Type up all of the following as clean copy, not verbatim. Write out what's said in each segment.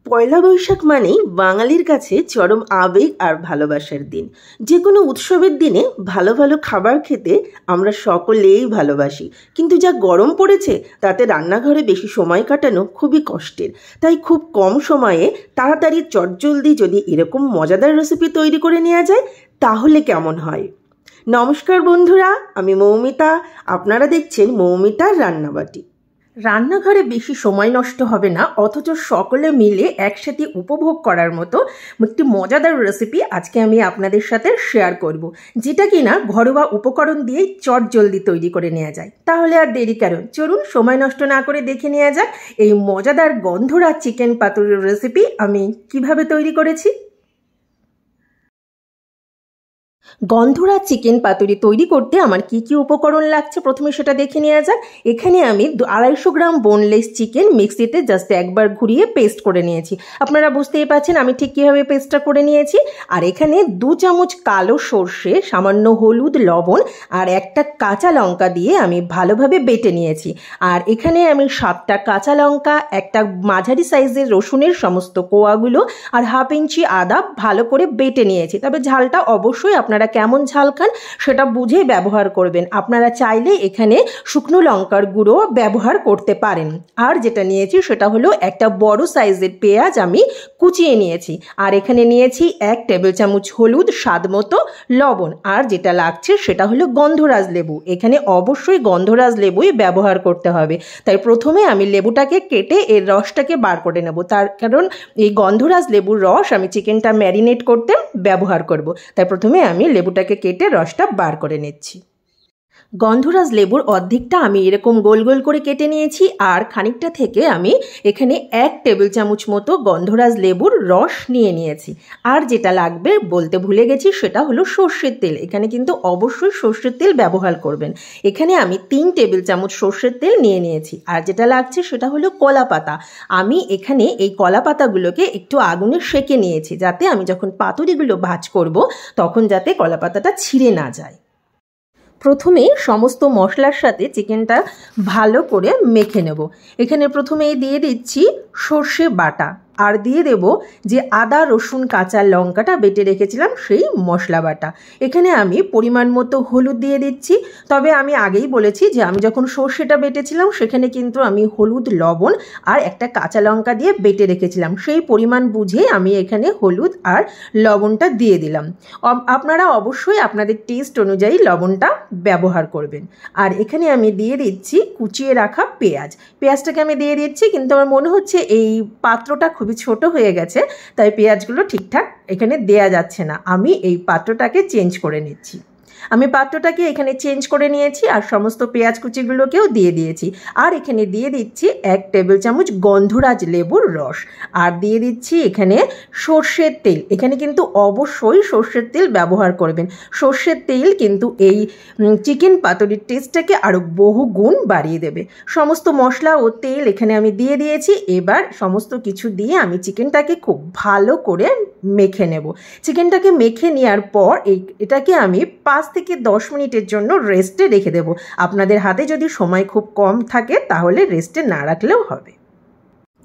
পয়লা বৈশাখ মানেই বাঙালির কাছে চরম আবেগ আর ভালোবাসার দিন। যে কোনো উৎসবের দিনে ভালো ভালো খাবার খেতে আমরা সকলেই ভালোবাসি, কিন্তু যা গরম পড়েছে তাতে রান্নাঘরে বেশি সময় কাটানো খুবই কষ্টের। তাই খুব কম সময়ে তাড়াতাড়ি চটজলদি যদি এরকম মজাদার রেসিপি তৈরি করে নেওয়া যায় তাহলে কেমন হয়। নমস্কার বন্ধুরা, আমি মৌমিতা। আপনারা দেখছেন মৌমিতার রান্নাবাটি। রান্নাঘরে বেশি সময় নষ্ট হবে না, অথচ সকলে মিলে একসাথে উপভোগ করার মতো একটি মজাদার রেসিপি আজকে আমি আপনাদের সাথে শেয়ার করব, যেটা কিনা ঘরোয়া উপকরণ দিয়েই চটজলদি তৈরি করে নেওয়া যায়। তাহলে আর দেরি কারণ, চলুন সময় নষ্ট না করে দেখে নেওয়া যাক এই মজাদার গন্ধরাজ চিকেন পাতুরির রেসিপি আমি কিভাবে তৈরি করেছি। গন্ধরাজ চিকেন পাতুরি তৈরি করতে আমার কি কি উপকরণ লাগছে প্রথমে সেটা দেখে নেওয়া যাক। এখানে আমি 250 গ্রাম বোনলেস চিকেন মিক্সিতে জাস্ট একবার ঘুরিয়ে পেস্ট করে নিয়েছি। আপনারা বুঝতেই পারছেন আমি ঠিক কীভাবে পেস্টটা করে নিয়েছি। আর এখানে 2 চামচ কালো সর্ষে, সামান্য হলুদ, লবণ আর একটা কাঁচা লঙ্কা দিয়ে আমি ভালোভাবে বেটে নিয়েছি। আর এখানে আমি 7টা কাঁচা লঙ্কা, একটা মাঝারি সাইজের রসুনের সমস্ত কোয়াগুলো আর 1/2 ইঞ্চি আদা ভালো করে বেটে নিয়েছি। তবে ঝালটা অবশ্যই আপনারা কেমন ঝাল খান সেটা বুঝে ব্যবহার করবেন। আপনারা চাইলে এখানে শুকনো লঙ্কার গুঁড়ো ব্যবহার করতে পারেন। আর যেটা নিয়েছি সেটা হলো একটা বড় সাইজের পেঁয়াজ আমি কুচিয়ে নিয়েছি। আর এখানে নিয়েছি 1 টেবিল চামচ হলুদ, স্বাদ মতো লবণ। আর যেটা লাগছে সেটা হলো গন্ধরাজ লেবু। এখানে অবশ্যই গন্ধরাজ লেবুই ব্যবহার করতে হবে। তাই প্রথমে আমি লেবুটাকে কেটে এর রসটাকে বার করে নেব, তার কারণ এই গন্ধরাজ লেবুর রস আমি চিকেনটা ম্যারিনেট করতে ব্যবহার করব। তাই প্রথমে আমি লেবুটাকে কেটে রসটা বার করে নিচ্ছি। গন্ধরাজ লেবুর অর্ধেকটা আমি এরকম গোল গোল করে কেটে নিয়েছি। আর খানিকটা থেকে আমি এখানে 1 টেবিল চামচ মতো গন্ধরাজ লেবুর রস নিয়ে নিয়েছি। আর যেটা লাগবে বলতে ভুলে গেছি সেটা হলো সর্ষের তেল। এখানে কিন্তু অবশ্যই সর্ষের তেল ব্যবহার করবেন। এখানে আমি 3 টেবিল চামচ সর্ষের তেল নিয়ে নিয়েছি। আর যেটা লাগছে সেটা হলো কলা পাতা। আমি এখানে এই কলা পাতাগুলোকে একটু আগুনে সেঁকে নিয়েছি, যাতে আমি যখন পাতুরিগুলো ভাজ করব তখন যাতে কলা পাতাটা ছিঁড়ে না যায়। প্রথমে সমস্ত মশলার সাথে চিকেনটা ভালো করে মেখে নেব। এখানে প্রথমেই দিয়ে দিচ্ছি সর্ষে বাটা, আর দিয়ে দেব যে আদা, রসুন, কাঁচা লঙ্কাটা বেটে রেখেছিলাম সেই মশলা বাটা। এখানে আমি পরিমাণ মতো হলুদ দিয়ে দিচ্ছি। তবে আমি আগেই বলেছি যে আমি যখন সর্ষেটা বেটেছিলাম সেখানে কিন্তু আমি হলুদ, লবণ আর একটা কাঁচা লঙ্কা দিয়ে বেটে রেখেছিলাম। সেই পরিমাণ বুঝে আমি এখানে হলুদ আর লবণটা দিয়ে দিলাম। আপনারা অবশ্যই আপনাদের টেস্ট অনুযায়ী লবণটা ব্যবহার করবেন। আর এখানে আমি দিয়ে দিচ্ছি কুচিয়ে রাখা পেঁয়াজটাকে আমি দিয়ে দিচ্ছি, কিন্তু আমার মনে হচ্ছে এই পাত্রটা খুবই ছোট হয়ে গেছে, তাই পেঁয়াজগুলো ঠিকঠাক এখানে দেয়া যাচ্ছে না। আমি এই পাত্রটাকে চেঞ্জ করে নিচ্ছি। আমি পাত্রটাকে এখানে চেঞ্জ করে নিয়েছি আর সমস্ত পেঁয়াজ কুচিগুলোকেও দিয়ে দিয়েছি। আর এখানে দিয়ে দিচ্ছি 1 টেবিল চামচ গন্ধরাজ লেবুর রস। আর দিয়ে দিচ্ছি এখানে সর্ষের তেল। এখানে কিন্তু অবশ্যই সর্ষের তেল ব্যবহার করবেন। সর্ষের তেল কিন্তু এই চিকেন পাতুরির টেস্টটাকে আরও বহু গুণ বাড়িয়ে দেবে। সমস্ত মশলা ও তেল এখানে আমি দিয়ে দিয়েছি। এবার সমস্ত কিছু দিয়ে আমি চিকেনটাকে খুব ভালো করে মেখে নেব। চিকেনটাকে মেখে নেওয়ার পর এটাকে আমি 5 থেকে 10 মিনিটের জন্য রেস্টে রেখে দেব। আপনাদের হাতে যদি সময় খুব কম থাকে তাহলে রেস্টে না রাখলেও হবে।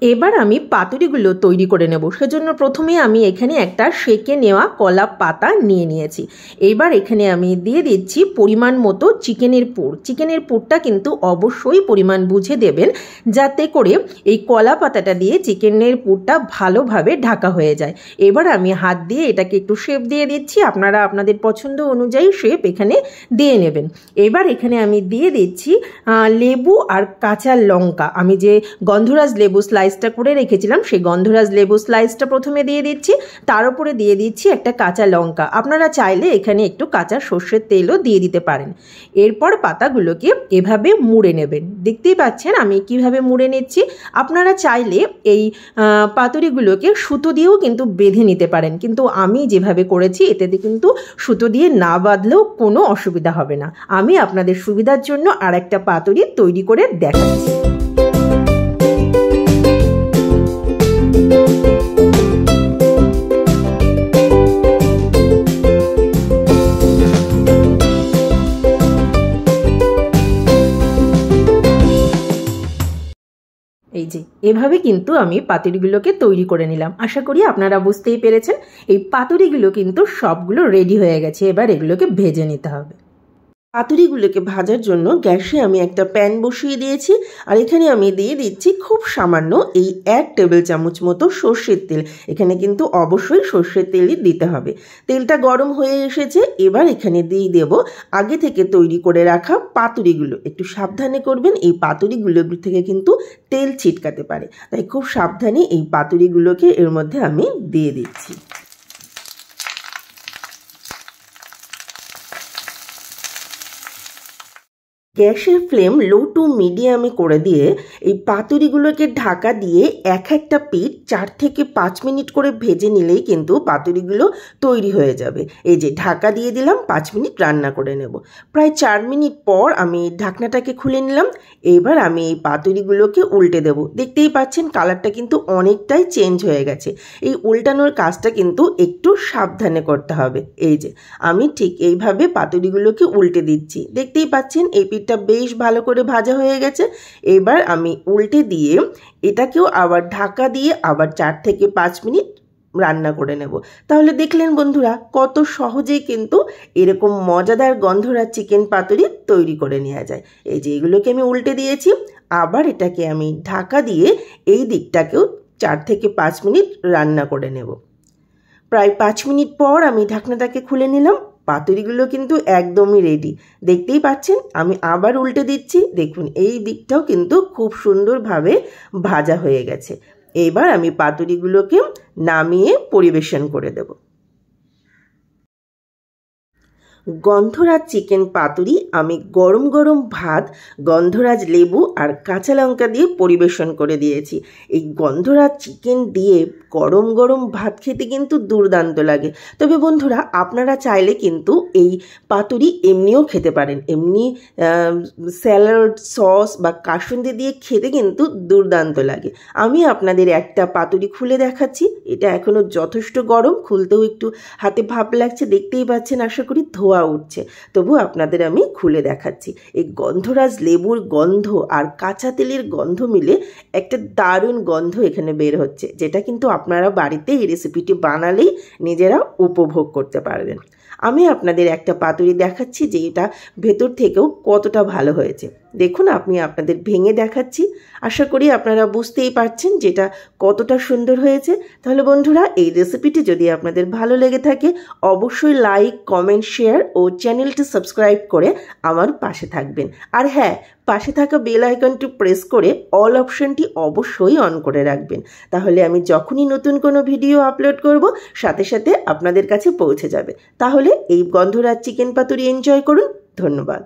এবার আমি পাতুরিগুলো তৈরি করে নেব। সেজন্য প্রথমে আমি এখানে একটা সেঁকে নেওয়া কলা পাতা নিয়ে নিয়েছি। এবার এখানে আমি দিয়ে দিচ্ছি পরিমাণ মতো চিকেনের পুর। চিকেনের পুরটা কিন্তু অবশ্যই পরিমাণ বুঝে দেবেন, যাতে করে এই কলা পাতাটা দিয়ে চিকেনের পুরটা ভালোভাবে ঢাকা হয়ে যায়। এবার আমি হাত দিয়ে এটাকে একটু শেপ দিয়ে দিচ্ছি। আপনারা আপনাদের পছন্দ অনুযায়ী শেপ এখানে দিয়ে নেবেন। এবার এখানে আমি দিয়ে দিচ্ছি লেবু আর কাঁচা লঙ্কা। আমি যে গন্ধরাজ লেবু স্লাইসটা করে রেখেছিলাম সেই গন্ধরাজ লেবু স্লাইসটা প্রথমে দিয়ে দিচ্ছি। তার উপরে দিয়ে দিচ্ছি একটা কাঁচা লঙ্কা। আপনারা চাইলে এখানে একটু কাঁচা সর্ষের তেলও দিয়ে দিতে পারেন। এরপর পাতাগুলোকে এভাবে মুড়ে নেবেন। দেখতেই পাচ্ছেন আমি কিভাবে মুড়ে নিচ্ছি। আপনারা চাইলে এই পাতুরিগুলোকে সুতো দিয়েও কিন্তু বেঁধে নিতে পারেন, কিন্তু আমি যেভাবে করেছি এতে কিন্তু সুতো দিয়ে না বাঁধলেও কোনো অসুবিধা হবে না। আমি আপনাদের সুবিধার জন্য আর একটা পাতুরি তৈরি করে দেখাচ্ছি। এই যে এভাবে কিন্তু আমি পাতুরিগুলোকে তৈরি করে নিলাম। আশা করি আপনারা বুঝতেই পেরেছেন। এই পাতুরিগুলো কিন্তু সবগুলো রেডি হয়ে গেছে, এবার এগুলোকে ভেজে নিতে হবে। পাতুরিগুলোকে ভাজার জন্য গ্যাসে আমি একটা প্যান বসিয়ে দিয়েছি, আর এখানে আমি দিয়ে দিচ্ছি খুব সামান্য এই 1 টেবিল চামচ মতো সর্ষের তেল। এখানে কিন্তু অবশ্যই সর্ষের তেলই দিতে হবে। তেলটা গরম হয়ে এসেছে, এবার এখানে দিয়ে দেব আগে থেকে তৈরি করে রাখা পাতুরিগুলো। একটু সাবধানে করবেন, এই পাতুরিগুলো থেকে কিন্তু তেল ছিটকাতে পারে, তাই খুব সাবধানে এই পাতুরিগুলোকে এর মধ্যে আমি দিয়ে দিচ্ছি। গ্যাসের ফ্লেম লো টু মিডিয়ামে করে দিয়ে এই পাতুরিগুলোকে ঢাকা দিয়ে একটা পিঠ 4 থেকে 5 মিনিট করে ভেজে নিলেই কিন্তু পাতুরিগুলো তৈরি হয়ে যাবে। এই যে ঢাকা দিয়ে দিলাম, 5 মিনিট রান্না করে নেব। প্রায় 4 মিনিট পর আমি ঢাকনাটাকে খুলে নিলাম। এবার আমি এই পাতুরিগুলোকে উল্টে দেব। দেখতেই পাচ্ছেন কালারটা কিন্তু অনেকটাই চেঞ্জ হয়ে গেছে। এই উল্টানোর কাজটা কিন্তু একটু সাবধানে করতে হবে। এই যে আমি ঠিক এইভাবে পাতুরিগুলোকে উল্টে দিচ্ছি। দেখতেই পাচ্ছেন এই পিঠটা বেশ ভালো করে ভাজা হয়ে গেছে। এবার আমি উল্টে দিয়ে এটাকেও আবার ঢাকা দিয়ে আবার 4 থেকে 5 মিনিট রান্না করে নেব। তাহলে দেখলেন বন্ধুরা কত সহজেই কিন্তু এরকম মজাদার গন্ধরাজ চিকেন পাতুরি তৈরি করে নেওয়া যায়। এই যে এগুলোকে আমি উল্টে দিয়েছি, আবার এটাকে আমি ঢাকা দিয়ে এই দিকটাকেও 4 থেকে 5 মিনিট রান্না করে নেব। প্রায় 5 মিনিট পর আমি ঢাকনাটাকে খুলে নিলাম। পাতুরিগুলো কিন্তু একদমই রেডি। দেখতেই পাচ্ছেন আমি আবার উল্টে দিচ্ছি। দেখুন এই দিকটাও কিন্তু খুব সুন্দরভাবে ভাজা হয়ে গেছে। এবার আমি পাতুরিগুলোকে নামিয়ে পরিবেশন করে দেব। গন্ধরাজ চিকেন পাতুরি আমি গরম গরম ভাত, গন্ধরাজ লেবু আর কাঁচা লঙ্কা দিয়ে পরিবেশন করে দিয়েছি। এই গন্ধরাজ চিকেন দিয়ে গরম গরম ভাত খেতে কিন্তু দুর্দান্ত লাগে। তবে বন্ধুরা আপনারা চাইলে কিন্তু এই পাতুরি এমনিও খেতে পারেন। এমনি স্যালাড, সস বা কাসুন্দি দিয়ে খেতে কিন্তু দুর্দান্ত লাগে। আমি আপনাদের একটা পাতুরি খুলে দেখাচ্ছি। এটা এখনও যথেষ্ট গরম, খুলতেও একটু হাতে ভাপ লাগছে। দেখতেই পাচ্ছেন, আশা করি ধোয়া উঠছে। তবু আপনাদের আমি খুলে দেখাচ্ছি। এই গন্ধরাজ লেবুর গন্ধ আর কাঁচা তেলের গন্ধ মিলে একটা দারুণ গন্ধ এখানে বের হচ্ছে, যেটা কিন্তু আপনারা বাড়িতে এই রেসিপিটি বানালেই নিজেরা উপভোগ করতে পারবেন। আমি আপনাদের একটা পাতুরি দেখাচ্ছি যে এটা ভেতর থেকেও কতটা ভালো হয়েছে। দেখুন আমি আপনাদের ভেঙে দেখাচ্ছি। আশা করি আপনারা বুঝতেই পারছেন যেটা কতটা সুন্দর হয়েছে। তাহলে বন্ধুরা এই রেসিপিটি যদি আপনাদের ভালো লেগে থাকে অবশ্যই লাইক, কমেন্ট, শেয়ার ও চ্যানেলটি সাবস্ক্রাইব করে আমার পাশে থাকবেন। আর হ্যাঁ, পাশে থাকা বেল আইকনটি প্রেস করে অল অপশনটি অবশ্যই অন করে রাখবেন। তাহলে আমি যখনই নতুন কোনো ভিডিও আপলোড করব সাথে সাথে আপনাদের কাছে পৌঁছে যাবে। তাহলে এই গন্ধরাজ চিকেন পাতুরি এনজয় করুন। ধন্যবাদ।